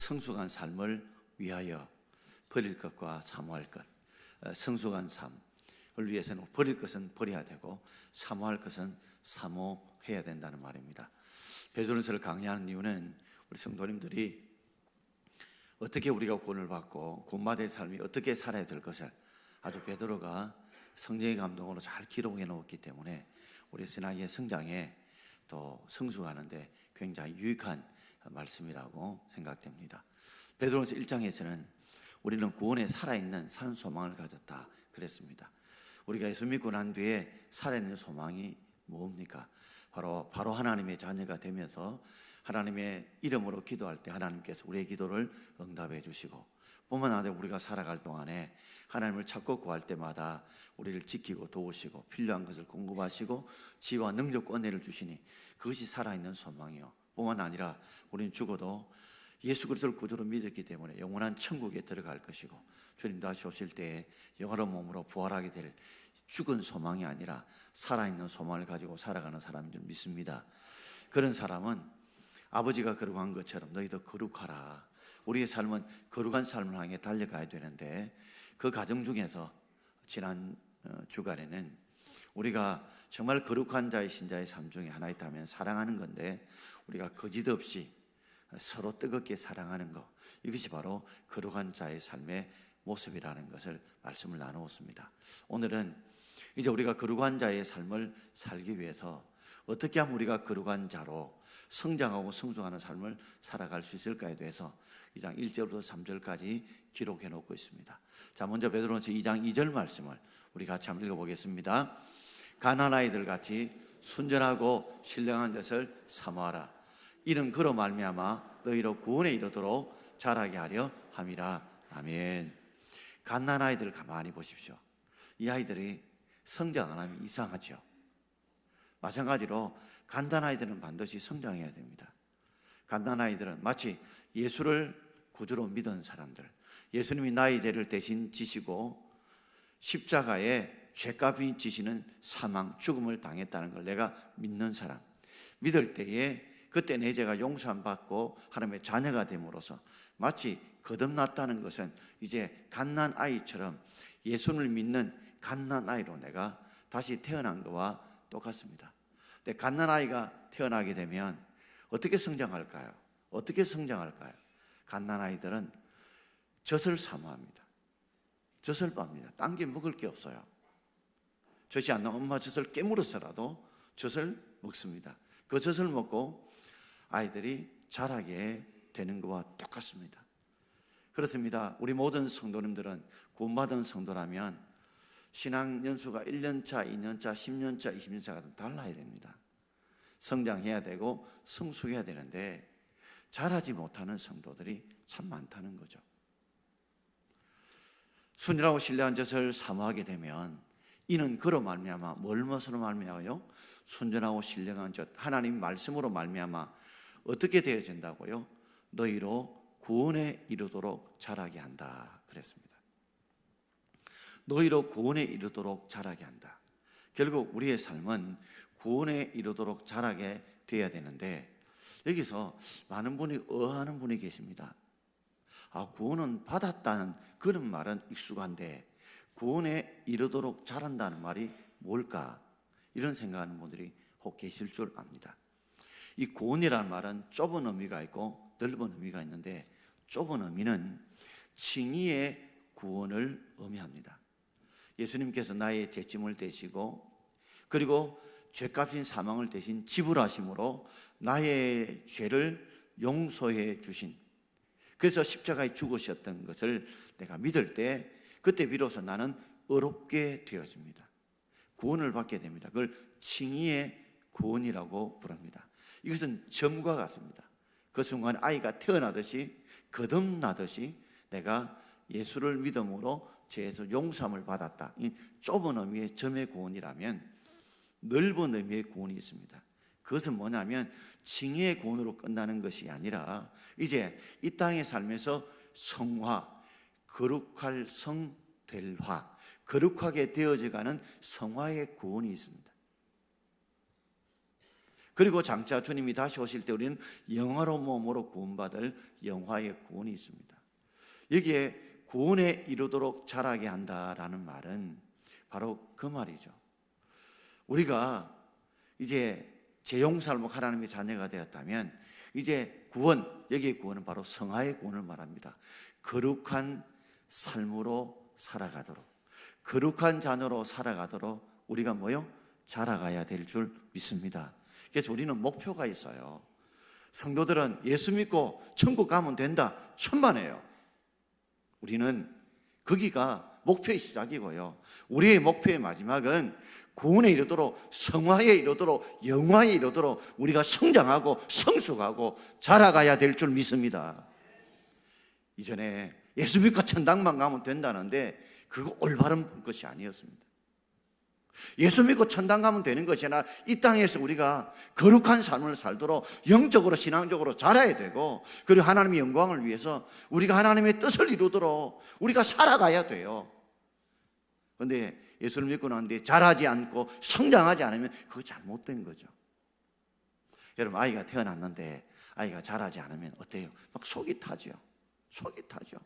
성숙한 삶을 위하여 버릴 것과 사모할 것, 성숙한 삶을 위해서는 버릴 것은 버려야 되고 사모할 것은 사모해야 된다는 말입니다. 베드로전서를 강의하는 이유는 우리 성도님들이 어떻게 우리가 구원을 받고 구원받은 삶이 어떻게 살아야 될 것을 아주 베드로가 성령의 감동으로 잘 기록해 놓았기 때문에 우리 신앙의 성장에 또 성숙하는데 굉장히 유익한 말씀이라고 생각됩니다. 베드로전서 1장에서는 우리는 구원에 살아있는 산 소망을 가졌다 그랬습니다. 우리가 예수 믿고 난 뒤에 살아있는 소망이 뭡니까? 바로 하나님의 자녀가 되면서 하나님의 이름으로 기도할 때 하나님께서 우리의 기도를 응답해 주시고, 뿐만 아니라 우리가 살아갈 동안에 하나님을 찾고 구할 때마다 우리를 지키고 도우시고 필요한 것을 공급하시고 지혜와 능력과 은혜를 주시니 그것이 살아있는 소망이요, 뿐만 아니라 우리는 죽어도 예수 그리스도를 구주로 믿었기 때문에 영원한 천국에 들어갈 것이고 주님 다시 오실 때에 영원한 몸으로 부활하게 될 죽은 소망이 아니라 살아있는 소망을 가지고 살아가는 사람인 줄 믿습니다. 그런 사람은 아버지가 거룩한 것처럼 너희도 거룩하라. 우리의 삶은 거룩한 삶을 향해 달려가야 되는데 그 과정 중에서 지난 주간에는 우리가 정말 거룩한 자의 신자의 삶 중에 하나 있다면 사랑하는 건데, 우리가 거짓 없이 서로 뜨겁게 사랑하는 것, 이것이 바로 거룩한 자의 삶의 모습이라는 것을 말씀을 나누었습니다. 오늘은 이제 우리가 거룩한 자의 삶을 살기 위해서 어떻게 하면 우리가 거룩한 자로 성장하고 성숙하는 삶을 살아갈 수 있을까에 대해서 2장 1절부터 3절까지 기록해 놓고 있습니다. 자, 먼저 베드로전서 2장 2절 말씀을 우리 같이 한번 읽어보겠습니다. 가난한 아이들 같이 순전하고 신령한 것을 사모하라. 이는 그로 말미암아 너희로 구원에 이르도록 자라게 하려 함이라. 아멘. 갓난 아이들 가만히 보십시오. 이 아이들이 성장 안 하면 이상하죠. 마찬가지로 갓난 아이들은 반드시 성장해야 됩니다. 갓난 아이들은 마치 예수를 구주로 믿은 사람들, 예수님이 나의 죄를 대신 지시고 십자가에 죄값이 지시는 사망, 죽음을 당했다는 걸 내가 믿는 사람, 믿을 때에 그때 내 죄가 용서함 받고 하나님의 자녀가 됨으로써 마치 거듭났다는 것은 이제 갓난 아이처럼 예수를 믿는 갓난 아이로 내가 다시 태어난 것과 똑같습니다. 근데 갓난 아이가 태어나게 되면 어떻게 성장할까요? 어떻게 성장할까요? 갓난 아이들은 젖을 사모합니다. 젖을 빱니다. 딴 게 먹을 게 없어요. 젖이 안 나오면 엄마 젖을 깨물어서라도 젖을 먹습니다. 그 젖을 먹고 아이들이 자라게 되는 것과 똑같습니다. 그렇습니다. 우리 모든 성도님들은 구원받은 성도라면 신앙 연수가 1년차, 2년차, 10년차, 20년차가 좀 달라야 됩니다. 성장해야 되고 성숙해야 되는데 자라지 못하는 성도들이 참 많다는 거죠. 순전하고 신령한 젖을 사모하게 되면 이는 그로 말미암아, 무엇으로 말미암아요? 순전하고 신령한 젖, 하나님 말씀으로 말미암아 어떻게 되어진다고요? 너희로 구원에 이르도록 자라게 한다 그랬습니다. 너희로 구원에 이르도록 자라게 한다. 결국 우리의 삶은 구원에 이르도록 자라게 되어야 되는데, 여기서 많은 분이 의아하는 분이 계십니다. 구원은 받았다는 그런 말은 익숙한데 구원에 이르도록 자란다는 말이 뭘까? 이런 생각하는 분들이 혹 계실 줄 압니다. 이 구원이라는 말은 좁은 의미가 있고 넓은 의미가 있는데, 좁은 의미는 칭의의 구원을 의미합니다. 예수님께서 나의 죄짐을 대시고 그리고 죄값인 사망을 대신 지불하심으로 나의 죄를 용서해 주신, 그래서 십자가에 죽으셨던 것을 내가 믿을 때 그때 비로소 나는 의롭게 되었습니다. 구원을 받게 됩니다. 그걸 칭의의 구원이라고 부릅니다. 이것은 점과 같습니다. 그 순간 아이가 태어나듯이 거듭나듯이 내가 예수를 믿음으로 죄에서 용서함을 받았다. 이 좁은 의미의 점의 구원이라면 넓은 의미의 구원이 있습니다. 그것은 뭐냐면 칭의의 구원으로 끝나는 것이 아니라 이제 이 땅의 삶에서 성화, 거룩할 성될 화, 거룩하게 되어져가는 성화의 구원이 있습니다. 그리고 장차 주님이 다시 오실 때 우리는 영화로운 몸으로 구원받을 영화의 구원이 있습니다. 여기에 구원에 이르도록 자라게 한다라는 말은 바로 그 말이죠. 우리가 이제 재용살목 하나님의 자녀가 되었다면 이제 구원, 여기의 구원은 바로 성화의 구원을 말합니다. 거룩한 삶으로 살아가도록, 거룩한 자녀로 살아가도록 우리가 뭐요? 자라가야 될 줄 믿습니다. 그래서 우리는 목표가 있어요. 성도들은 예수 믿고 천국 가면 된다, 천만에요. 우리는 거기가 목표의 시작이고요. 우리의 목표의 마지막은 구원에 이르도록, 성화에 이르도록, 영화에 이르도록 우리가 성장하고 성숙하고 자라가야 될 줄 믿습니다. 이전에 예수 믿고 천당만 가면 된다는데 그거 올바른 것이 아니었습니다. 예수 믿고 천당 가면 되는 것이 아니라 이 땅에서 우리가 거룩한 삶을 살도록 영적으로 신앙적으로 자라야 되고, 그리고 하나님의 영광을 위해서 우리가 하나님의 뜻을 이루도록 우리가 살아가야 돼요. 그런데 예수를 믿고 나는데 자라지 않고 성장하지 않으면 그거 잘못된 거죠. 여러분, 아이가 태어났는데 아이가 자라지 않으면 어때요? 막 속이 타죠. 속이 타죠.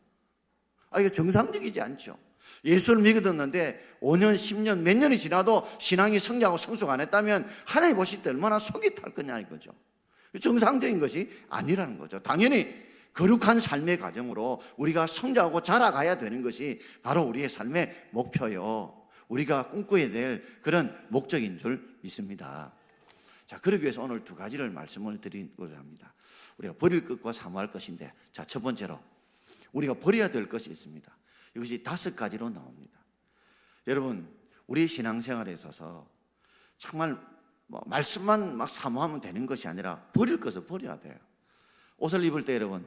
아이가 정상적이지 않죠. 예수를 믿었는데 5년, 10년, 몇 년이 지나도 신앙이 성장하고 성숙 안 했다면 하나님 보실 때 얼마나 속이 탈 거냐 이거죠. 정상적인 것이 아니라는 거죠. 당연히 거룩한 삶의 과정으로 우리가 성장하고 자라가야 되는 것이 바로 우리의 삶의 목표요, 우리가 꿈꿔야 될 그런 목적인 줄 믿습니다. 자, 그러기 위해서 오늘 두 가지를 말씀을 드리고자 합니다. 우리가 버릴 것과 사모할 것인데, 자, 첫 번째로 우리가 버려야 될 것이 있습니다. 이것이 5가지로 나옵니다. 여러분, 우리 신앙생활에 있어서 정말 말씀만 막 사모하면 되는 것이 아니라 버릴 것을 버려야 돼요. 옷을 입을 때 여러분,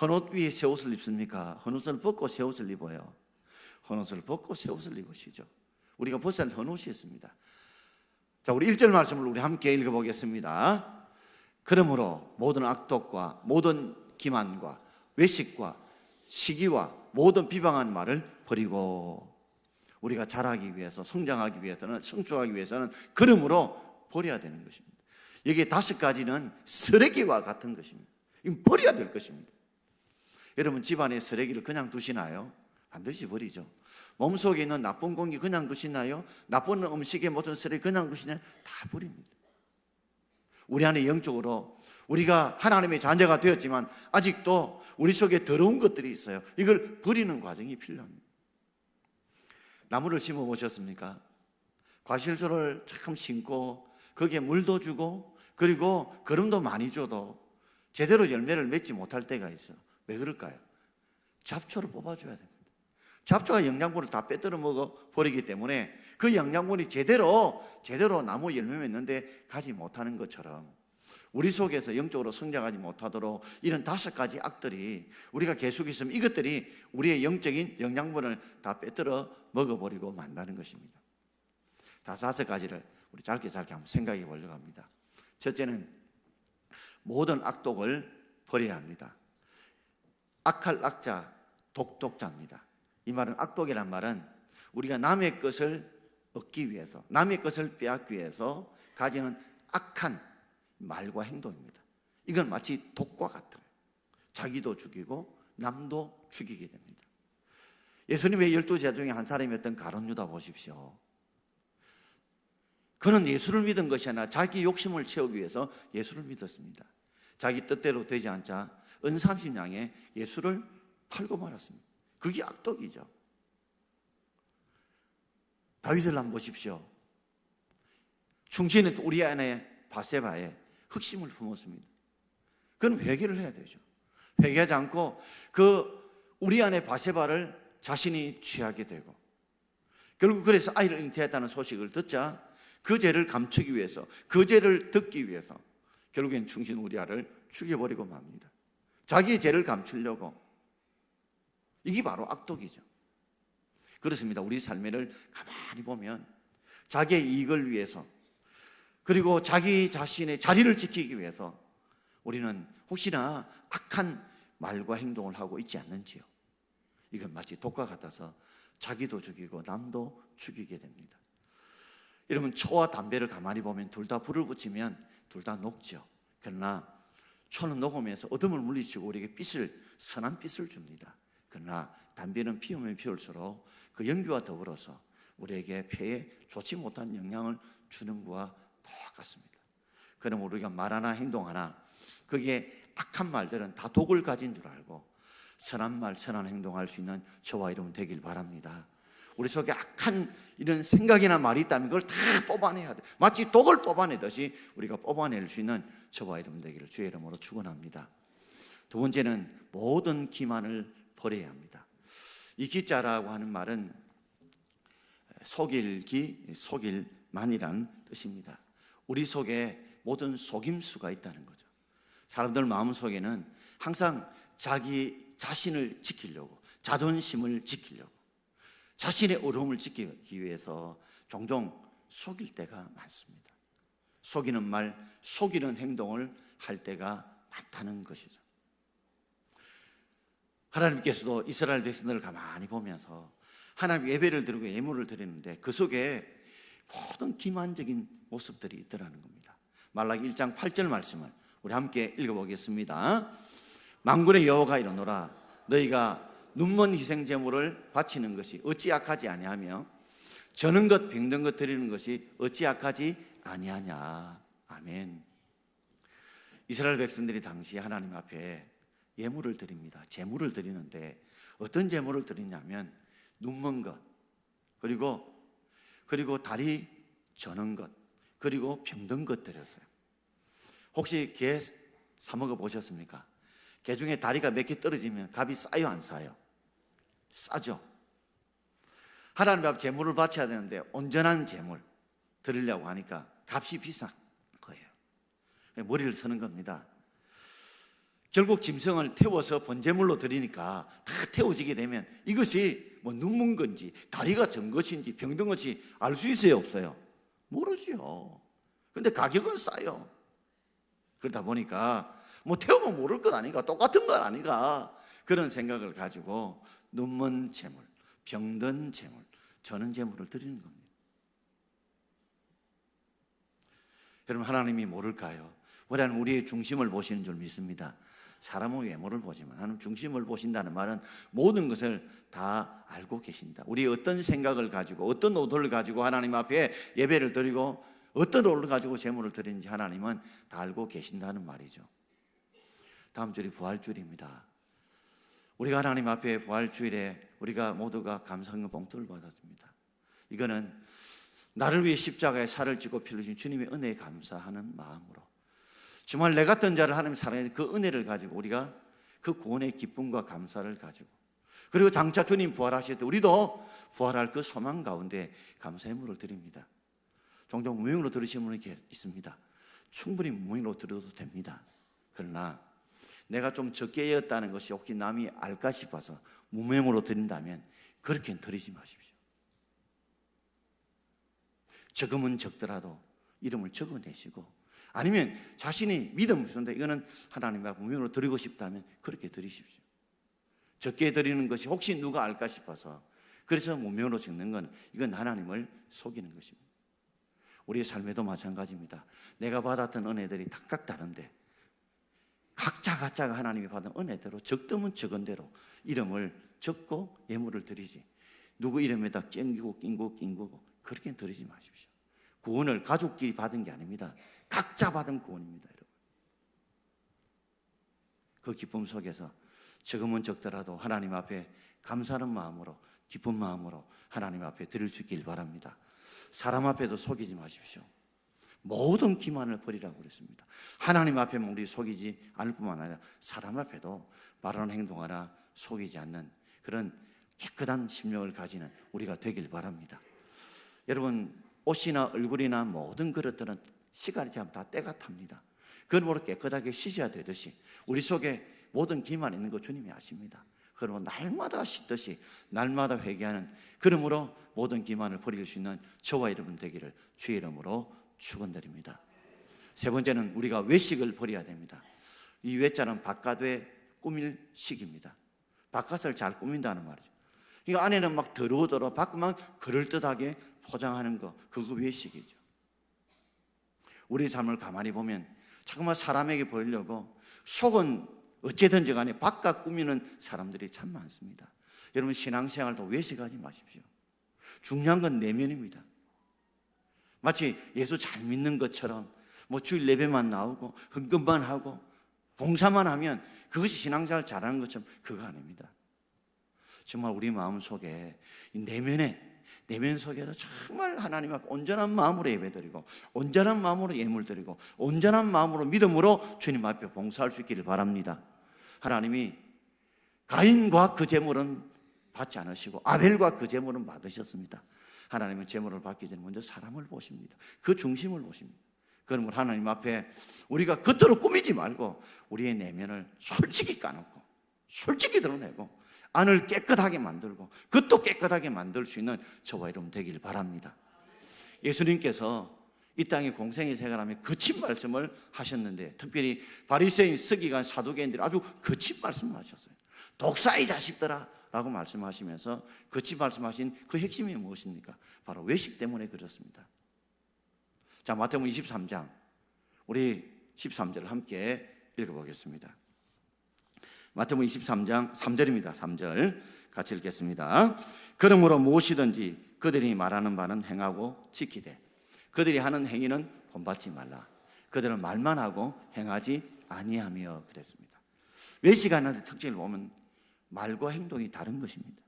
헌옷 위에 새 옷을 입습니까? 헌옷을 벗고 새 옷을 입어요. 헌옷을 벗고 새 옷을 입으시죠. 우리가 벗어야 할 헌옷이 있습니다. 자, 우리 1절 말씀을 우리 함께 읽어보겠습니다. 그러므로 모든 악독과 모든 기만과 외식과 시기와 모든 비방한 말을 버리고, 우리가 자라기 위해서, 성장하기 위해서는, 성숙하기 위해서는 그러므로 버려야 되는 것입니다. 여기에 5가지는 쓰레기와 같은 것입니다. 이건 버려야 될 것입니다. 여러분, 집안에 쓰레기를 그냥 두시나요? 반드시 버리죠. 몸속에 있는 나쁜 공기 그냥 두시나요? 나쁜 음식에 모든 쓰레기 그냥 두시나요? 다 버립니다. 우리 안에 영적으로 우리가 하나님의 자녀가 되었지만 아직도 우리 속에 더러운 것들이 있어요. 이걸 버리는 과정이 필요합니다. 나무를 심어 보셨습니까? 과실소를 참 심고 거기에 물도 주고 그리고 거름도 많이 줘도 제대로 열매를 맺지 못할 때가 있어요. 왜 그럴까요? 잡초를 뽑아줘야 됩니다. 잡초가 영양분을 다 빼들어 먹어 버리기 때문에 그 영양분이 제대로 나무 열매 맺는데 가지 못하는 것처럼 우리 속에서 영적으로 성장하지 못하도록 이런 5가지 악들이 우리가 계속 있으면 이것들이 우리의 영적인 영양분을 다 빼들어 먹어버리고 만다는 것입니다. 5가지를 우리 짧게 한번 생각해 보려고 합니다. 첫째는 모든 악독을 버려야 합니다. 악할 악자, 독독자입니다. 이 말은, 악독이란 말은 우리가 남의 것을 얻기 위해서, 남의 것을 빼앗기 위해서 가지는 악한 말과 행동입니다. 이건 마치 독과 같아요. 자기도 죽이고 남도 죽이게 됩니다. 예수님의 12제자 중에 한 사람이었던 가룟 유다 보십시오. 그는 예수를 믿은 것이 아니라 자기 욕심을 채우기 위해서 예수를 믿었습니다. 자기 뜻대로 되지 않자 은삼십냥에 예수를 팔고 말았습니다. 그게 악독이죠. 다윗을 한번 보십시오. 충신은 우리 안에 바세바에 흑심을 품었습니다. 그건 회개를 해야 되죠. 회개하지 않고 우리 안에 바세바를 자신이 취하게 되고, 결국 그래서 아이를 잉태했다는 소식을 듣자 그 죄를 감추기 위해서, 그 죄를 덮기 위해서 결국엔 충신 우리아를 죽여버리고 맙니다. 자기의 죄를 감추려고. 이게 바로 악독이죠. 그렇습니다. 우리 삶을 가만히 보면 자기의 이익을 위해서, 그리고 자기 자신의 자리를 지키기 위해서 우리는 혹시나 악한 말과 행동을 하고 있지 않는지요. 이건 마치 독과 같아서 자기도 죽이고 남도 죽이게 됩니다. 여러분, 초와 담배를 가만히 보면 둘 다 불을 붙이면 둘 다 녹죠. 그러나 초는 녹으면서 어둠을 물리치고 우리에게 선한 빛을 줍니다. 그러나 담배는 피우면 피울수록 그 연기와 더불어서 우리에게 폐에 좋지 못한 영향을 주는 것과 똑같습니다. 그럼 우리가 말하나 행동하나 그게 악한 말들은 다 독을 가진 줄 알고 선한 말, 선한 행동할 수 있는 저와 여러분 되길 바랍니다. 우리 속에 악한 이런 생각이나 말이 있다면 그걸 다 뽑아내야 돼. 마치 독을 뽑아내듯이 우리가 뽑아낼 수 있는 저와 여러분 되기를 주의 이름으로 축원합니다. 두 번째는 모든 기만을 버려야 합니다. 이 기자라고 하는 말은 속일기, 속일만이라는 뜻입니다. 우리 속에 모든 속임수가 있다는 거죠. 사람들 마음속에는 항상 자기 자신을 지키려고, 자존심을 지키려고, 자신의 어려움을 지키기 위해서 종종 속일 때가 많습니다. 속이는 말, 속이는 행동을 할 때가 많다는 것이죠. 하나님께서도 이스라엘 백성들을 가만히 보면서 하나님 예배를 드리고 예물을 드리는데 그 속에 모든 기만적인 모습들이 있더라는 겁니다. 말라기 1장 8절 말씀을 우리 함께 읽어보겠습니다. 만군의 여호와가 이르노라 너희가 눈먼 희생 제물을 바치는 것이 어찌 악하지 아니하며 저는 것 병든 것 드리는 것이 어찌 악하지 아니하냐. 아멘. 이스라엘 백성들이 당시 하나님 앞에 예물을 드립니다. 제물을 드리는데 어떤 제물을 드리냐면 눈먼 것, 그리고 다리 저는 것, 그리고 병든 것 드렸어요. 혹시 개 사 먹어 보셨습니까? 개 중에 다리가 몇 개 떨어지면 값이 싸요, 안 싸요? 싸죠. 하나님 앞 제물을 바쳐야 되는데 온전한 제물 드리려고 하니까 값이 비싼 거예요. 머리를 서는 겁니다. 결국 짐승을 태워서 번제물로 드리니까 다 태워지게 되면 이것이 뭐 눈문 건지 다리가 전 것인지 병든 것이 알 수 있어요, 없어요? 모르죠. 근데 가격은 싸요. 그러다 보니까 뭐 태우면 모를 것 아닌가, 똑같은 건 아닌가, 그런 생각을 가지고 눈먼 제물, 병든 제물, 저는 제물을 드리는 겁니다. 여러분, 하나님이 모를까요? 하나님 우리의 중심을 보시는 줄 믿습니다. 사람은 외모를 보지만 하나님 중심을 보신다는 말은 모든 것을 다 알고 계신다. 우리 어떤 생각을 가지고 어떤 의도를 가지고 하나님 앞에 예배를 드리고 어떤 의도를 가지고 제물을 드리는지 하나님은 다 알고 계신다는 말이죠. 다음 줄이 부활주일입니다. 우리가 하나님 앞에 부활주일에 우리가 모두가 감사의 봉투를 받았습니다. 이거는 나를 위해 십자가에 살을 찌고 피를 주신 주님의 은혜에 감사하는 마음으로 정말 내 같은 자를 하나님 사랑해 그 은혜를 가지고 우리가 그 구원의 기쁨과 감사를 가지고 그리고 장차 주님 부활하실 때 우리도 부활할 그 소망 가운데 감사의 물을 드립니다. 종종 무명으로 들으시는 분이 있습니다. 충분히 무명으로 들어도 됩니다. 그러나 내가 좀 적게 여었다는 것이 혹시 남이 알까 싶어서 무명으로 드린다면 그렇게는 드리지 마십시오. 적으면 적더라도 이름을 적어내시고 아니면 자신이 믿음을 쓰는데 이거는 하나님 앞에 무명으로 드리고 싶다면 그렇게 드리십시오. 적게 드리는 것이 혹시 누가 알까 싶어서 그래서 무명으로 적는 건 이건 하나님을 속이는 것입니다. 우리의 삶에도 마찬가지입니다. 내가 받았던 은혜들이 각각 다른데 각자가 하나님이 받은 은혜대로 적다면 적은 대로 이름을 적고 예물을 드리지 누구 이름에다 낑기고 그렇게 드리지 마십시오. 구원을 가족끼리 받은 게 아닙니다. 각자 받은 구원입니다, 여러분. 그 기쁨 속에서 적으면 적더라도 하나님 앞에 감사하는 마음으로 기쁜 마음으로 하나님 앞에 드릴 수 있길 바랍니다. 사람 앞에도 속이지 마십시오. 모든 기만을 버리라고 그랬습니다. 하나님 앞에만 우리 속이지 않을 뿐만 아니라 사람 앞에도 말하는 행동하나 속이지 않는 그런 깨끗한 심령을 가지는 우리가 되길 바랍니다. 여러분, 옷이나 얼굴이나 모든 그릇들은 시간이 지나면 다 때가 탑니다. 그러므로 깨끗하게 씻어야 되듯이 우리 속에 모든 기만 있는 거 주님이 아십니다. 그러므로 날마다 씻듯이 날마다 회개하는, 그러므로 모든 기만을 버릴 수 있는 저와 여러분 되기를 주의 이름으로 축원드립니다. 세 번째는 우리가 외식을 버려야 됩니다. 이 외자는 바깥에 꾸밀 식입니다. 바깥을 잘 꾸민다는 말이죠. 이거 안에는 막 더러워더러 밖만 그럴듯하게 포장하는 거, 그거 외식이죠. 우리 삶을 가만히 보면 자꾸만 사람에게 보이려고 속은 어찌든지 간에 바깥 꾸미는 사람들이 참 많습니다. 여러분, 신앙생활도 외식하지 마십시오. 중요한 건 내면입니다. 마치 예수 잘 믿는 것처럼 뭐 주일 예배만 나오고 헌금만 하고 봉사만 하면 그것이 신앙생활 잘하는 것처럼 그거 아닙니다. 정말 우리 마음 속에 내면 속에서 정말 하나님 앞에 온전한 마음으로 예배드리고 온전한 마음으로 예물드리고 온전한 마음으로 믿음으로 주님 앞에 봉사할 수 있기를 바랍니다. 하나님이 가인과 그 제물은 받지 않으시고 아벨과 그 제물은 받으셨습니다. 하나님은 제물을 받기 전에 먼저 사람을 보십니다. 그 중심을 보십니다. 그러므로 하나님 앞에 우리가 겉으로 꾸미지 말고 우리의 내면을 솔직히 까놓고 솔직히 드러내고 안을 깨끗하게 만들고 겉도 깨끗하게 만들 수 있는 저와 여러분 되길 바랍니다. 예수님께서 이 땅에 공생의 생활하며 거친 말씀을 하셨는데 특별히 바리새인, 서기관, 사두개인들이 아주 거친 말씀을 하셨어요. 독사의 자식들아 라고 말씀하시면서 거친 말씀하신 그 핵심이 무엇입니까? 바로 외식 때문에 그렇습니다. 자, 마태복음 23장 우리 13절을 함께 읽어보겠습니다. 마태복음 23장 3절입니다. 3절 같이 읽겠습니다. 그러므로 무엇이든지 그들이 말하는 바는 행하고 지키되 그들이 하는 행위는 본받지 말라. 그들은 말만 하고 행하지 아니하며 그랬습니다. 외식하는 특징을 보면 말과 행동이 다른 것입니다.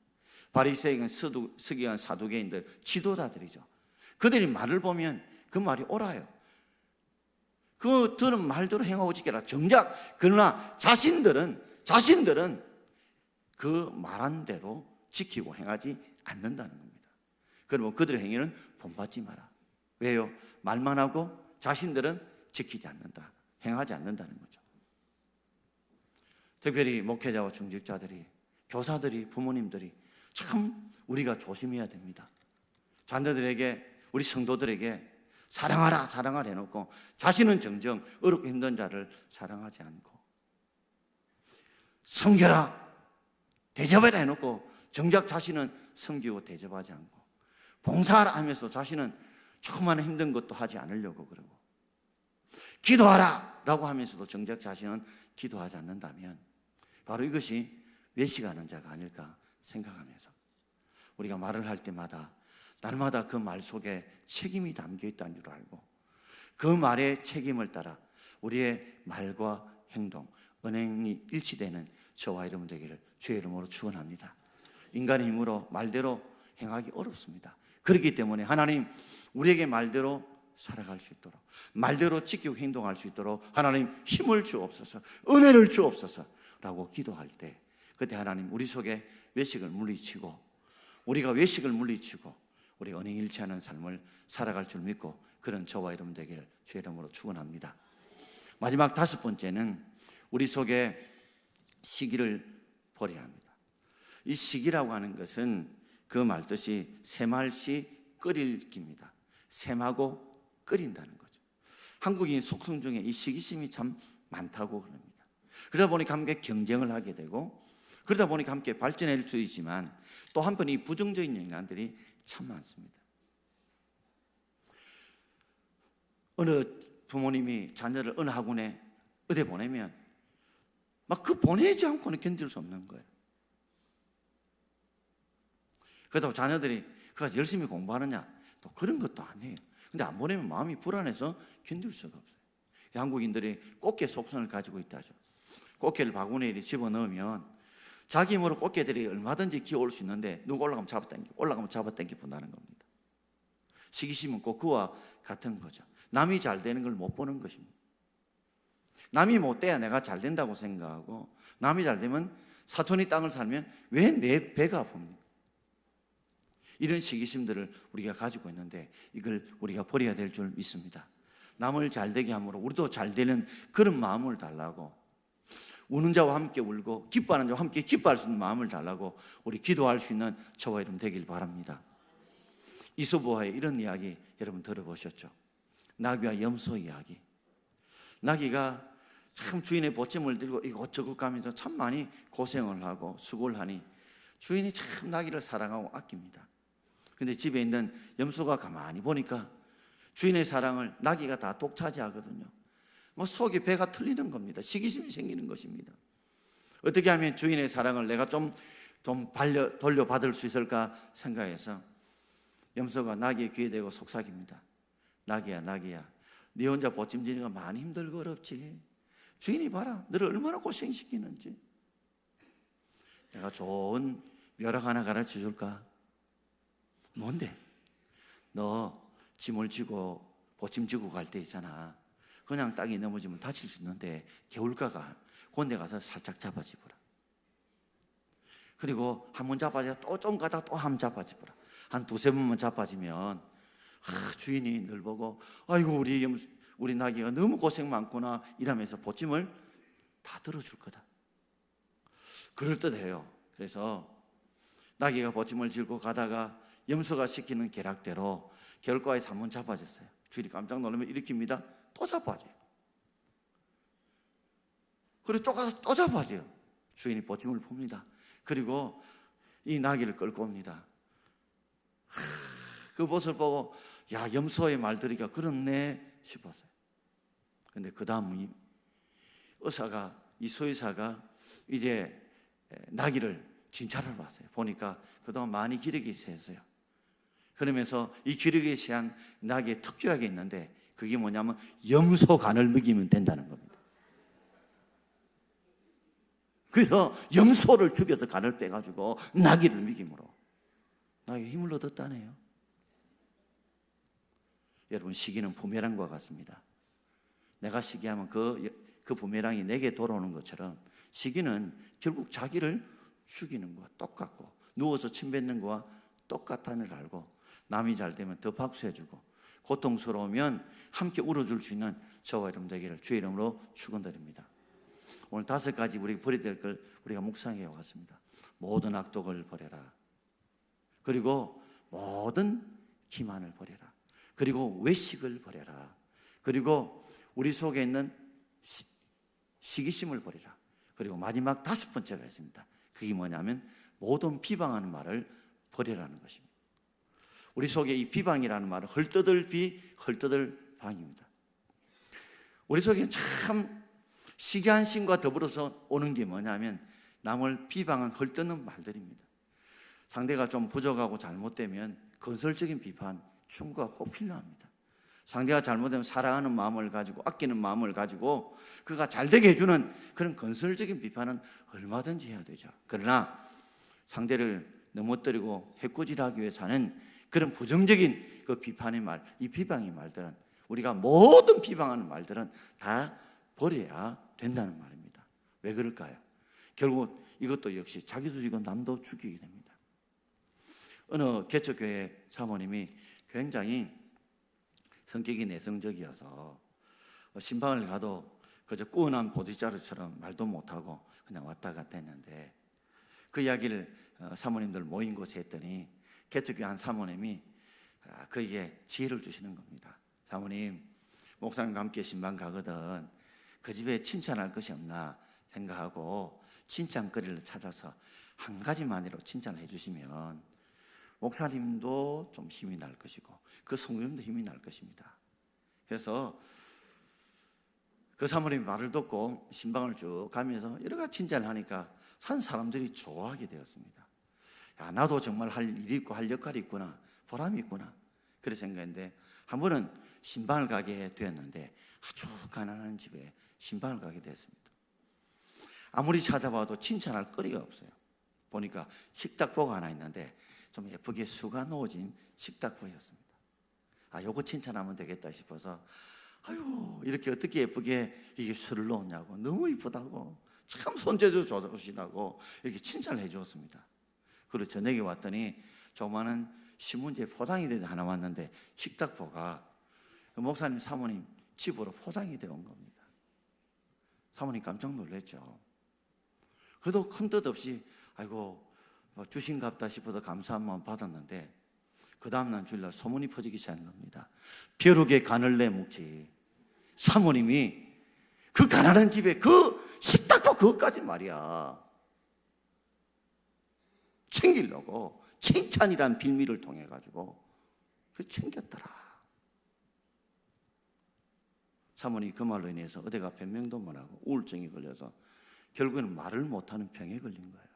바리새인, 서기관, 사두개인들, 지도자들이죠. 그들이 말을 보면 그 말이 옳아요. 그 들은 말대로 행하고 지켜라. 정작 그러나 자신들은 그 말한 대로 지키고 행하지 않는다는 겁니다. 그러면 그들의 행위는 본받지 마라. 왜요? 말만 하고 자신들은 지키지 않는다, 행하지 않는다는 거죠. 특별히 목회자와 중직자들이, 교사들이, 부모님들이 참 우리가 조심해야 됩니다. 자녀들에게, 우리 성도들에게 사랑하라 해놓고 자신은 정녕 어렵고 힘든 자를 사랑하지 않고, 섬겨라 대접해라 해놓고 정작 자신은 섬기고 대접하지 않고, 봉사하라 하면서 자신은 조그마한 힘든 것도 하지 않으려고 그러고, 기도하라 라고 하면서도 정작 자신은 기도하지 않는다면 바로 이것이 외식하는 자가 아닐까 생각하면서 우리가 말을 할 때마다 날마다 그 말 속에 책임이 담겨 있다는 줄 알고 그 말의 책임을 따라 우리의 말과 행동, 언행이 일치되는 저와 여러분 되기를 주의 이름으로 축원합니다. 인간의 힘으로 말대로 행하기 어렵습니다. 그렇기 때문에 하나님, 우리에게 말대로 살아갈 수 있도록, 말대로 지키고 행동할 수 있도록 하나님 힘을 주옵소서, 은혜를 주옵소서 라고 기도할 때, 그때 하나님 우리 속에 외식을 물리치고, 우리가 외식을 물리치고 우리 언행일치 하는 삶을 살아갈 줄 믿고 그런 저와 여러분 되기를 주의 이름으로 축원합니다. 마지막 5번째는 우리 속에 시기를 버려야 합니다. 이 시기라고 하는 것은 그 말뜻이 샘알시 끓일 기입니다. 샘하고 끓인다는 거죠. 한국인 속성 중에 이 시기심이 참 많다고 그럽니다. 그러다 보니까 함께 경쟁을 하게 되고, 그러다 보니까 함께 발전할 수 있지만 또 한편 이 부정적인 영향들이 참 많습니다. 어느 부모님이 자녀를 어느 학원에 어디 보내면 막 그 보내지 않고는 견딜 수 없는 거예요. 그렇다고 자녀들이 그래서 열심히 공부하느냐, 또 그런 것도 아니에요. 근데 안 보내면 마음이 불안해서 견딜 수가 없어요. 한국인들이 꽃게 속성을 가지고 있다죠. 꽃게를 바구니에 집어넣으면 자기 힘으로 꽃게들이 얼마든지 기어올 수 있는데 누가 올라가면 잡아당기고 본다는 겁니다. 시기심은 꼭 그와 같은 거죠. 남이 잘 되는 걸 못 보는 것입니다. 남이 못 돼야 내가 잘 된다고 생각하고, 남이 잘 되면 사촌이 땅을 살면 왜 내 배가 아픕니까? 이런 시기심들을 우리가 가지고 있는데 이걸 우리가 버려야 될 줄 믿습니다. 남을 잘 되게 함으로 우리도 잘 되는 그런 마음을 달라고, 우는 자와 함께 울고 기뻐하는 자와 함께 기뻐할 수 있는 마음을 달라고 우리 기도할 수 있는 저와 여러분 되길 바랍니다. 이소부와의 이런 이야기 여러분 들어보셨죠? 나귀와 염소 이야기. 나귀가 참 주인의 보침을 들고 이것저것 가면서 참 많이 고생을 하고 수고를 하니 주인이 참 나귀를 사랑하고 아낍니다. 근데 집에 있는 염소가 가만히 보니까 주인의 사랑을 나귀가 다 독차지하거든요. 뭐 속이 배가 틀리는 겁니다. 시기심이 생기는 것입니다. 어떻게 하면 주인의 사랑을 내가 좀 돌려받을 수 있을까 생각해서 염소가 나귀의 귀에 대고 속삭입니다. 나귀야, 나귀야, 네 혼자 보침지니까 많이 힘들고 어렵지. 주인이 봐라, 너를 얼마나 고생시키는지. 내가 좋은 묘락 하나 가르쳐 줄까? 뭔데? 너 짐을 지고 보침 지고 갈 때 있잖아. 그냥 땅에 넘어지면 다칠 수 있는데 겨울가가 그런데 가서 살짝 잡아집어라. 그리고 한 번 잡아져 또 좀 가다가 또 한 번 잡아집어라. 한 두세 번만 잡아지면 주인이 늘 보고 아이고 우리 나귀가 너무 고생 많구나 이러면서 보침을 다 들어줄 거다. 그럴듯해요. 그래서 나귀가 보침을 질고 가다가 염소가 시키는 계략대로 겨울가에서 한 번 잡아졌어요. 주인이 깜짝 놀라면 일으킵니다. 또 잡아져요. 그리고 쪼가서 또 잡아져요. 주인이 보침을 풉니다. 그리고 이 나귀를 끌고 옵니다. 그 모습을 보고 야, 염소의 말들이가 그렇네 싶었어요. 근데 그 다음 이 소유사가 이제 나귀를 진찰하러 왔어요. 보니까 그동안 많이 기력이 세서요. 그러면서 이 기력이 세한 나귀의 특효약이 있는데 그게 뭐냐면 염소 간을 먹이면 된다는 겁니다. 그래서 염소를 죽여서 간을 빼가지고 나귀를 먹임으로 나귀가 힘을 얻었다네요. 여러분, 시기는 부메랑과 같습니다. 내가 시기하면 그 부메랑이 내게 돌아오는 것처럼 시기는 결국 자기를 죽이는 거와 똑같고 누워서 침 뱉는 거와 똑같다는 걸 알고 남이 잘 되면 더 박수해주고 고통스러우면 함께 울어줄 수 있는 저와 여러분 되기를 주의 이름으로 축원드립니다. 오늘 5가지 우리가 버려야 될 걸 우리가 묵상해 왔습니다. 모든 악독을 버려라. 그리고 모든 기만을 버려라. 그리고 외식을 버려라. 그리고 우리 속에 있는 시기심을 버려라. 그리고 마지막 5번째가 있습니다. 그게 뭐냐면 모든 비방하는 말을 버려라는 것입니다. 우리 속에 이 비방이라는 말은 헐떠들 비, 헐떠들 방입니다. 우리 속에 참 시기한 심과 더불어서 오는 게 뭐냐면 남을 비방한 헐뜯는 말들입니다. 상대가 좀 부족하고 잘못되면 건설적인 비판, 충고가 꼭 필요합니다. 상대가 잘못되면 사랑하는 마음을 가지고 아끼는 마음을 가지고 그가 잘되게 해주는 그런 건설적인 비판은 얼마든지 해야 되죠. 그러나 상대를 넘어뜨리고 해코지하기 위해서는 그런 부정적인 그 비판의 말, 이 비방의 말들은 우리가 모든 비방하는 말들은 다 버려야 된다는 말입니다. 왜 그럴까요? 결국 이것도 역시 자기도 죽이고 남도 죽이게 됩니다. 어느 개척교회 사모님이 굉장히 성격이 내성적이어서 신방을 가도 그저 꾸어난 보디자루처럼 말도 못하고 그냥 왔다 갔다 했는데 그 이야기를 사모님들 모인 곳에 했더니 개척교회 한 사모님이 그에게 지혜를 주시는 겁니다. 사모님, 목사님과 함께 신방 가거든 그 집에 칭찬할 것이 없나 생각하고 칭찬거리를 찾아서 한 가지만이라도 칭찬해 주시면 목사님도 좀 힘이 날 것이고 그 성도님도 힘이 날 것입니다. 그래서 그 사모님이 말을 듣고 신방을 쭉 가면서 여러 가지 칭찬을 하니까 산 사람들이 좋아하게 되었습니다. 야, 나도 정말 할 일이 있고 할 역할이 있구나, 보람이 있구나, 그렇게 생각했는데 한 번은 신방을 가게 되었는데 아주 가난한 집에 신방을 가게 됐습니다. 아무리 찾아봐도 칭찬할 거리가 없어요. 보니까 식탁보가 하나 있는데 좀 예쁘게 수가 놓아진 식탁보였습니다. 요거 칭찬하면 되겠다 싶어서 아유, 이렇게 어떻게 예쁘게 이게 술을 놓았냐고, 너무 이쁘다고, 참 손재주 좋으시다고 이렇게 칭찬을 해주었습니다. 그리고 저녁에 왔더니 조그마한 신문지에 포장이 되어 하나 왔는데 식탁보가 목사님 사모님 집으로 포장이 되어 온 겁니다. 사모님 깜짝 놀랐죠. 그래도 큰 뜻 없이 아이고 주신갑다 싶어서 감사한 마음 받았는데 그 다음날 주일날 소문이 퍼지기 시작한 겁니다. 벼룩에 간을 내먹지. 사모님이 그 가난한 집에 그 식탁보 그것까지 말이야 챙기려고 칭찬이란 빌미를 통해 가지고 챙겼더라. 사모님이 그 말로 인해서 어디가 변명도 못하고 우울증이 걸려서 결국에는 말을 못하는 병에 걸린 거예요.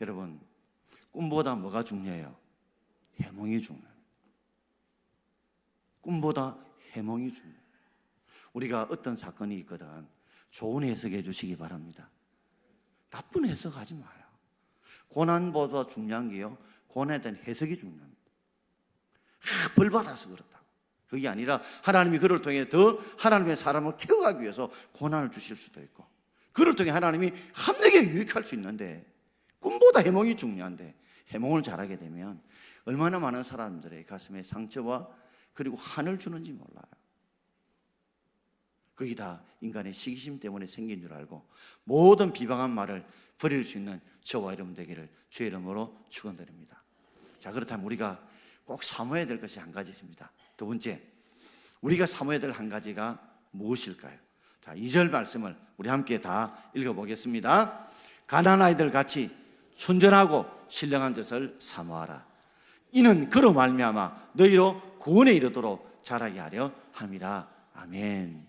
여러분, 꿈보다 뭐가 중요해요? 해몽이 중요해요. 꿈보다 해몽이 중요해요. 우리가 어떤 사건이 있거든 좋은 해석해 주시기 바랍니다. 나쁜 해석하지 마요. 고난보다 중요한 게요, 고난에 대한 해석이 중요합니다. 벌 받아서 그렇다고. 그게 아니라 하나님이 그를 통해 더 하나님의 사람을 키워가기 위해서 고난을 주실 수도 있고, 그를 통해 하나님이 함에게 유익할 수 있는데, 꿈보다 해몽이 중요한데 해몽을 잘하게 되면 얼마나 많은 사람들의 가슴에 상처와 그리고 한을 주는지 몰라요. 그게 다 인간의 시기심 때문에 생긴 줄 알고 모든 비방한 말을 버릴 수 있는 저와 여러분 되기를 주의 이름으로 축원드립니다. 자, 그렇다면 우리가 꼭 사모해야 될 것이 한 가지 있습니다. 두 번째, 우리가 사모해야 될 한 가지가 무엇일까요? 자, 2절 말씀을 우리 함께 다 읽어보겠습니다. 가난한 아이들 같이 순전하고 신령한 것을 사모하라. 이는 그로 말미암아 너희로 구원에 이르도록 자라게 하려 함이라. 아멘.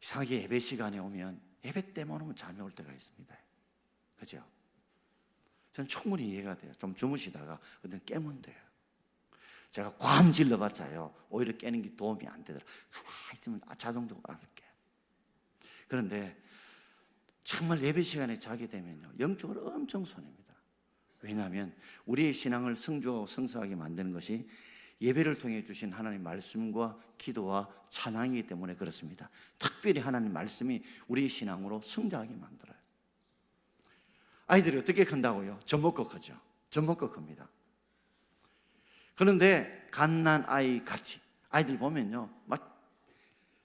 이상하게 예배 시간에 오면 예배 때만 오면 잠이 올 때가 있습니다. 그죠? 전 충분히 이해가 돼요. 좀 주무시다가 어떤 깨면 돼요. 제가 괌 질러봤자요, 오히려 깨는 게 도움이 안 되더라고요. 가만히 있으면 자동적으로 안 깨요. 그런데 정말 예배 시간에 자게 되면요, 영적으로 엄청 손해입니다. 왜냐하면 우리의 신앙을 성주하고 성사하게 만드는 것이 예배를 통해 주신 하나님의 말씀과 기도와 찬양이기 때문에 그렇습니다. 특별히 하나님의 말씀이 우리의 신앙으로 성장하게 만들어요. 아이들이 어떻게 큰다고요? 젖 먹고 크죠. 젖 먹고 큽니다. 그런데 갓난 아이 같이 아이들 보면요, 막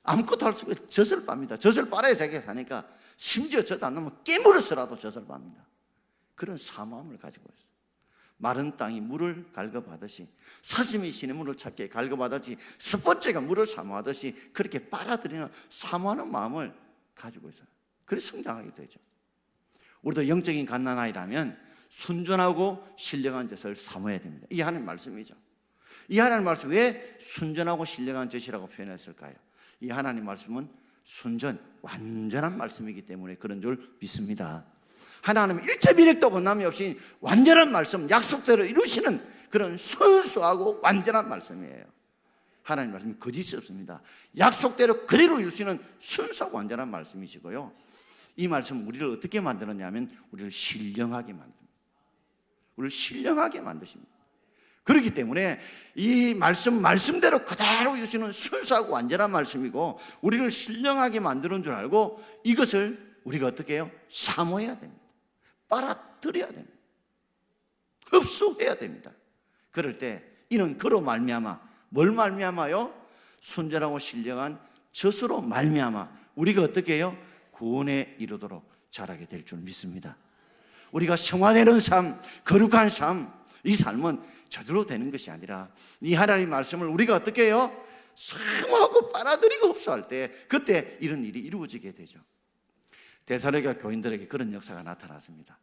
아무것도 할 수 없이 젖을 빱니다. 젖을 빨아야 자기가 사니까 심지어 젖 안 나면 깨물어서라도 젖을 빱니다. 그런 사모함을 가지고 있어요. 마른 땅이 물을 갈급하듯이, 사슴이 시냇물을 찾기에 갈급하듯이, 스포츠가 물을 사모하듯이 그렇게 빨아들이는 사모하는 마음을 가지고 있어요. 그래서 성장하게 되죠. 우리도 영적인 갓난아이라면 순전하고 신령한 젖을 사모해야 됩니다. 이 하나님 말씀이죠. 이 하나님 말씀 왜 순전하고 신령한 젖이라고 표현했을까요? 이 하나님 말씀은 순전, 완전한 말씀이기 때문에 그런 줄 믿습니다. 하나님은 1.1핵도 건남이 없이 완전한 말씀, 약속대로 이루시는 그런 순수하고 완전한 말씀이에요. 하나님 말씀이 거짓이 없습니다. 약속대로 그대로 이루시는 순수하고 완전한 말씀이시고요, 이 말씀은 우리를 어떻게 만드느냐면 우리를 신령하게 만듭니다. 우리를 신령하게 만드십니다. 그렇기 때문에 이 말씀대로 그대로 이루시는 순수하고 완전한 말씀이고 우리를 신령하게 만드는 줄 알고 이것을 우리가 어떻게 해요? 사모해야 됩니다. 빨아들여야 됩니다. 흡수해야 됩니다. 그럴 때 이는 그로 말미암아, 뭘 말미암아요? 순전하고 신령한 젖으로 말미암아 우리가 어떻게 해요? 구원에 이르도록 자라게 될 줄 믿습니다. 우리가 성화되는 삶, 거룩한 삶, 이 삶은 저절로 되는 것이 아니라 이 하나님의 말씀을 우리가 어떻게 해요? 사모하고 빨아들이고 흡수할 때 그때 이런 일이 이루어지게 되죠. 데살로니가 교인들에게 그런 역사가 나타났습니다.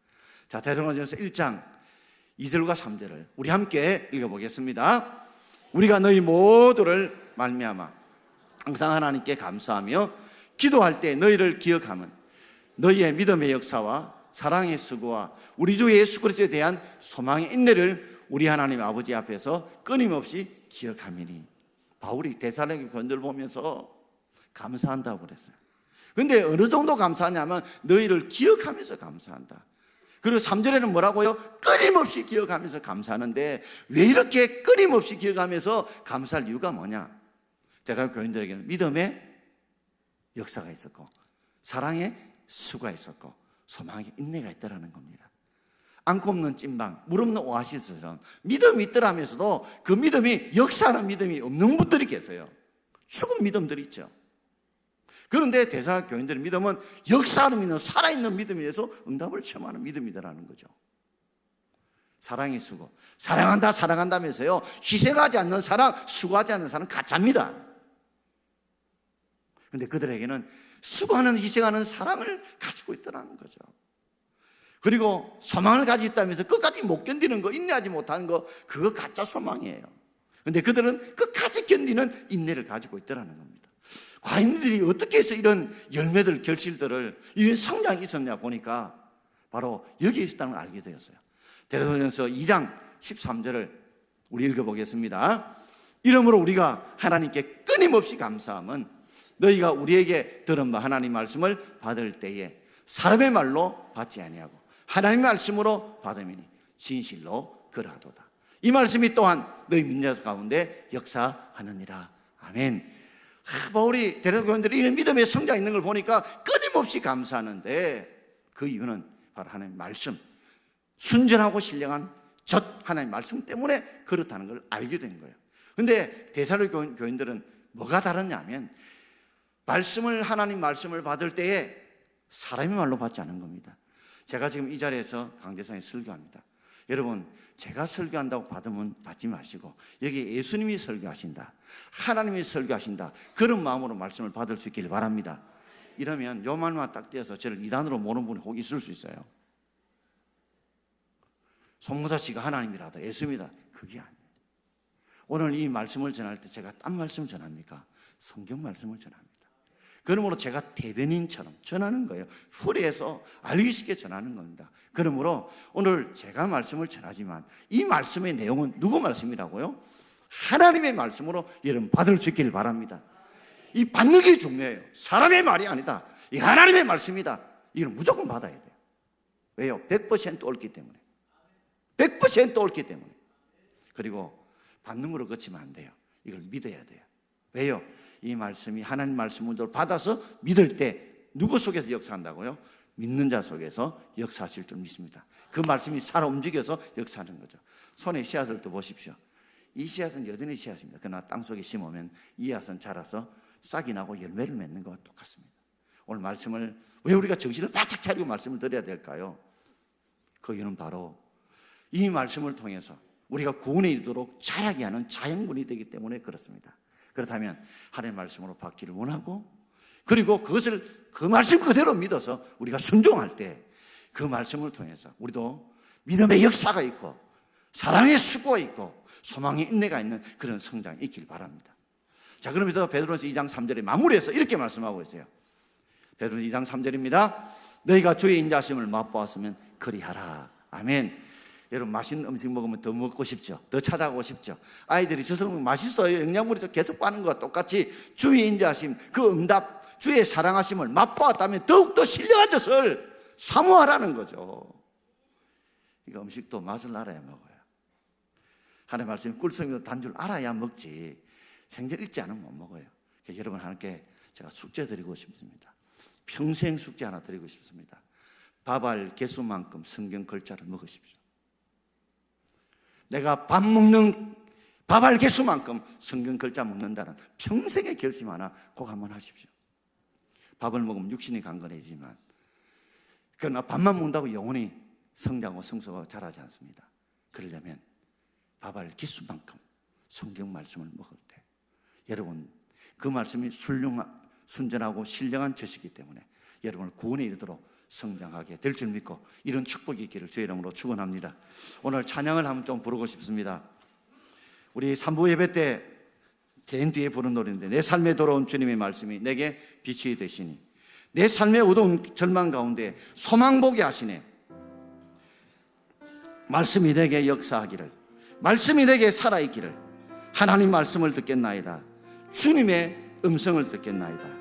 자, 데살로니가전서 1장 2절과 3절을 우리 함께 읽어보겠습니다. 우리가 너희 모두를 말미암아 항상 하나님께 감사하며 기도할 때 너희를 기억하면 너희의 믿음의 역사와 사랑의 수고와 우리 주 예수 그리스도에 대한 소망의 인내를 우리 하나님 아버지 앞에서 끊임없이 기억하미니. 바울이 데살로니가 교인들 보면서 감사한다고 그랬어요. 근데 어느 정도 감사하냐면 너희를 기억하면서 감사한다. 그리고 3절에는 뭐라고요? 끊임없이 기억하면서 감사하는데 왜 이렇게 끊임없이 기억하면서 감사할 이유가 뭐냐? 데살로니가 교인들에게는 믿음의 역사가 있었고 사랑의 수가 있었고 소망의 인내가 있다라는 겁니다. 안고 없는 찐방, 물 없는 오아시스처럼 믿음이 있더라면서도 그 믿음이 역사하는 믿음이 없는 분들이 계세요. 죽은 믿음들이 있죠. 그런데 데살로니가 교인들의 믿음은 역사하는 믿음, 살아있는 믿음에 대해서 응답을 체험하는 믿음이다라는 거죠. 사랑의 수고, 사랑한다 사랑한다면서요, 희생하지 않는 사랑, 수고하지 않는 사랑 가짜입니다. 그런데 그들에게는 수고하는 희생하는 사랑을 가지고 있더라는 거죠. 그리고 소망을 가지고 있다면서 끝까지 못 견디는 거, 인내하지 못하는 거, 그거 가짜 소망이에요. 근데 그들은 끝까지 견디는 인내를 가지고 있더라는 겁니다. 과인들이 어떻게 해서 이런 열매들, 결실들을, 이런 성장이 있었냐 보니까 바로 여기에 있었다는 걸 알게 되었어요. 데살로니가서 2장 13절을 우리 읽어보겠습니다. 이러므로 우리가 하나님께 끊임없이 감사함은 너희가 우리에게 들은 바 하나님 말씀을 받을 때에 사람의 말로 받지 아니하고 하나님의 말씀으로 받음이니 진실로 그러하도다. 이 말씀이 또한 너희 믿는 자 가운데 역사하느니라. 아멘. 바울이 데살로니가 교인들이 이런 믿음의 성장이 있는 걸 보니까 끊임없이 감사하는데 그 이유는 바로 하나님의 말씀, 순전하고 신령한 젖 하나님의 말씀 때문에 그렇다는 걸 알게 된 거예요. 그런데 데살로니가 교인들은 뭐가 다르냐면 말씀을, 하나님 말씀을 받을 때에 사람의 말로 받지 않은 겁니다. 제가 지금 이 자리에서 강대상에 설교합니다. 여러분, 제가 설교한다고 받지 마시고 여기 예수님이 설교하신다, 하나님이 설교하신다, 그런 마음으로 말씀을 받을 수 있기를 바랍니다. 이러면 요 말만 딱 떼어서 저를 이단으로 모르는 분이 혹 있을 수 있어요. 손모자 씨가 하나님이라다, 예수입니다. 그게 아니에요. 오늘 이 말씀을 전할 때 제가 딴 말씀을 전합니까? 성경 말씀을 전합니다. 그러므로 제가 대변인처럼 전하는 거예요. 풀이해서 알기 쉽게 전하는 겁니다. 그러므로 오늘 제가 말씀을 전하지만 이 말씀의 내용은 누구 말씀이라고요? 하나님의 말씀으로 여러분 받을 수 있기를 바랍니다. 이 받는 게 중요해요. 사람의 말이 아니다. 이 하나님의 말씀이다. 이걸 무조건 받아야 돼요. 왜요? 100% 옳기 때문에. 100% 옳기 때문에. 그리고 받는 거로 그치면 안 돼요. 이걸 믿어야 돼요. 왜요? 이 말씀이 하나님 말씀을 받아서 믿을 때 누구 속에서 역사한다고요? 믿는 자 속에서 역사하실 줄 믿습니다. 그 말씀이 살아 움직여서 역사하는 거죠. 손에 씨앗을 또 보십시오. 이 씨앗은 여전히 씨앗입니다. 그러나 땅속에 심으면 이 씨앗은 자라서 싹이 나고 열매를 맺는 것과 똑같습니다. 오늘 말씀을 왜 우리가 정신을 바짝 차리고 말씀을 드려야 될까요? 그 이유는 바로 이 말씀을 통해서 우리가 구원에 이르도록 자라게 하는 자양분이 되기 때문에 그렇습니다. 그렇다면 하나님의 말씀으로 받기를 원하고, 그리고 그것을 그 말씀 그대로 믿어서 우리가 순종할 때 그 말씀을 통해서 우리도 믿음의 역사가 있고 사랑의 수고가 있고 소망의 인내가 있는 그런 성장이 있길 바랍니다. 자, 그러면서 베드로전서 2장 3절에 마무리해서 이렇게 말씀하고 있어요. 베드로전서 2장 3절입니다. 너희가 주의 인자하심을 맛보았으면 그리하라. 아멘. 여러분, 맛있는 음식 먹으면 더 먹고 싶죠? 더 찾아가고 싶죠? 아이들이 저성 맛있어요, 영양분이 계속 빠는 것과 똑같이 주의 인자하심, 그 응답, 주의 사랑하심을 맛보았다면 더욱더 신령한 젖을 사모하라는 거죠. 이거 음식도 맛을 알아야 먹어요. 하나님의 말씀이 꿀성이도 단 줄 알아야 먹지 생전 읽지 않으면 못 먹어요. 그래서 여러분, 하나님께 제가 숙제 드리고 싶습니다. 평생 숙제 하나 드리고 싶습니다. 밥알 개수만큼 성경 글자를 먹으십시오. 내가 밥 먹는 밥알 개수만큼 성경 글자 먹는다는 평생의 결심 하나 꼭 한번 하십시오. 밥을 먹으면 육신이 강건해지지만, 그러나 밥만 먹는다고 영혼이 성장하고 성소가 자라지 않습니다. 그러려면 밥알 개수만큼 성경 말씀을 먹을 때, 여러분, 그 말씀이 순전하고 신령한 젖이기 때문에 여러분을 구원에 이르도록 성장하게 될 줄 믿고 이런 축복이 있기를 주의 이름으로 축원합니다. 오늘 찬양을 한번 좀 부르고 싶습니다. 우리 3부 예배 때 개인 뒤에 부른 노래인데, 내 삶에 돌아온 주님의 말씀이 내게 빛이 되시니 내 삶의 어두운 절망 가운데 소망 보게 하시네. 말씀이 내게 역사하기를, 말씀이 내게 살아있기를, 하나님 말씀을 듣겠나이다, 주님의 음성을 듣겠나이다.